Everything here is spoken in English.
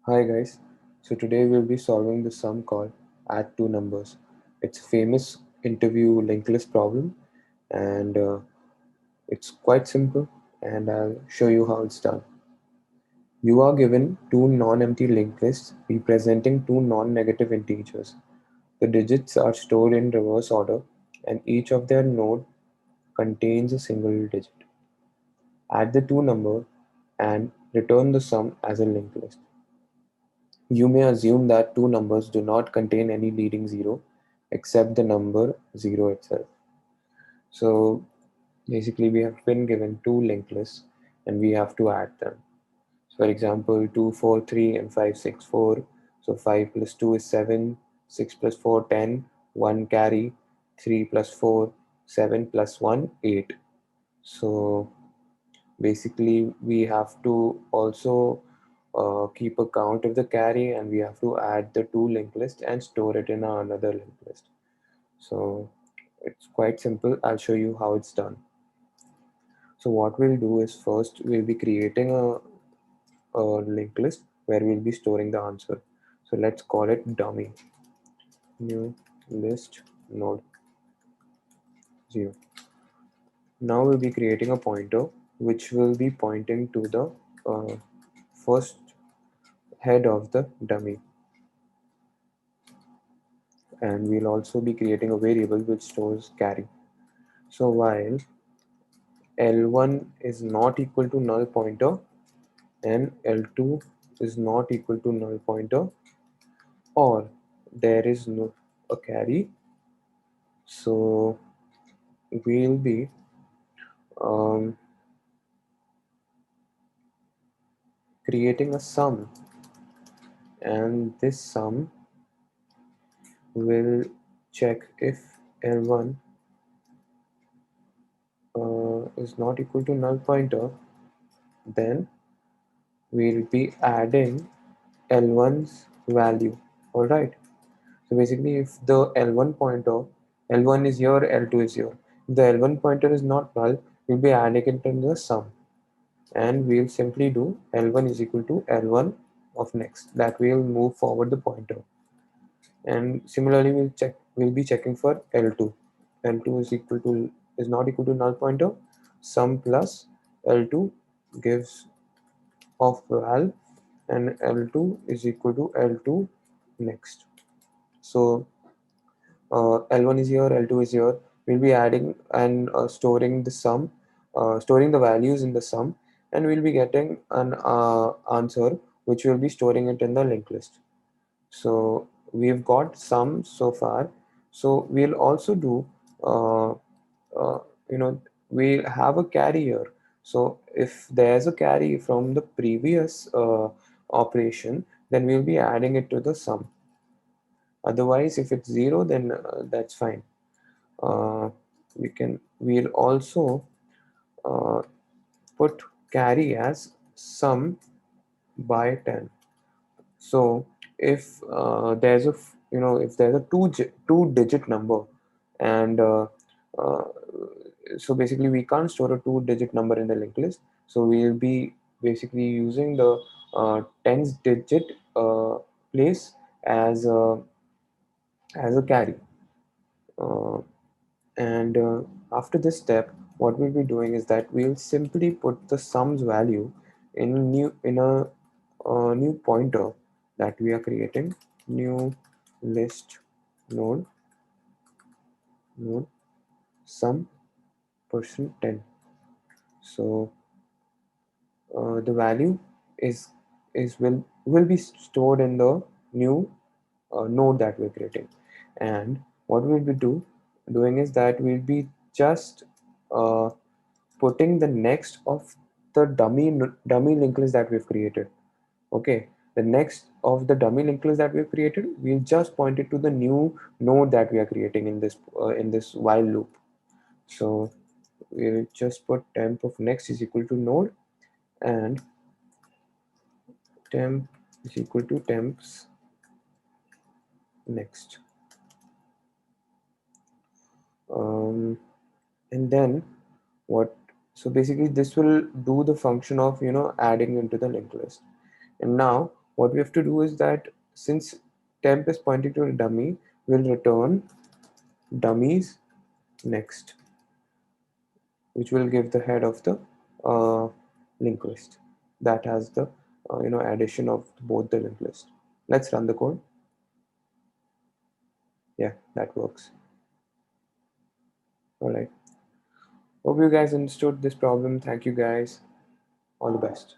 Hi guys, so today we'll be solving the sum called add two numbers. It's a famous interview linked list problem and it's quite simple and I'll show you how it's done. You are given two non-empty linked lists representing two non-negative integers. The digits are stored in reverse order and each of their node contains a single digit. Add the two numbers and return the sum as a linked list. You may assume that two numbers do not contain any leading zero except the number 0 itself. So basically we have been given two linked lists and we have to add them. So for example 2, 4, 3 and 5, 6, 4. So 5 plus 2 is 7, 6 plus 4, 10, 1 carry, 3 plus 4, 7 plus 1, 8. So basically we have to also keep a count of the carry and we have to add the two linked list and store it in another linked list. So it's quite simple. I'll show you how it's done. So what we'll do is first we'll be creating a linked list where we'll be storing the answer. So let's call it dummy new list node 0. Now we'll be creating a pointer which will be pointing to the first head of the dummy, and we'll also be creating a variable which stores carry. So while L1 is not equal to null pointer and L2 is not equal to null pointer, or there is no a carry, so we'll be um, creating a sum, and this sum will check if L1 is not equal to null pointer, then we'll be adding L1's value. All right. So basically, if the L1 pointer, L1 is here, L2 is here. If the L1 pointer is not null, we'll be adding it in the sum. And we'll simply do L1 is equal to L1 of next. That will move forward the pointer. And similarly, we'll be checking for L2. L2 is not equal to null pointer. Sum plus L2 gives of val, and L2 is equal to L2 next. So L1 is here, L2 is here. We'll be adding and storing the sum, storing the values in the sum, and we'll be getting an answer which we'll be storing it in the linked list. So we've got sum so far. So we'll also do, uh, uh, you know, we'll have a carry here. So if there's a carry from the previous operation, then we'll be adding it to the sum. Otherwise, if it's zero, then that's fine. uh, we'll also uh, put carry as sum by 10. So if there's a if there's a two digit number, and uh, so basically we can't store a two digit number in the linked list, so we'll be basically using the tens digit place as a carry. uh, and after this step, what we'll be doing is that we'll simply put the sums value in a new pointer that we are creating, new list node sum %10. So the value is will be stored in the new node that we're creating. And what we'll be doing is that we'll be just uh, putting the next of the dummy linked list that we've created. Okay, the next of the dummy linked list that we've created, we'll just point it to the new node that we are creating in this while loop. So we'll just put temp of next is equal to node, and temp is equal to temps next. And then what so basically this will do the function of adding into the linked list. And now what we have to do is that since temp is pointing to a dummy, we'll return dummies next, which will give the head of the linked list that has the addition of both the linked list. Let's run the code. Yeah, that works. All right. Hope you guys understood this problem. Thank you guys. All the best.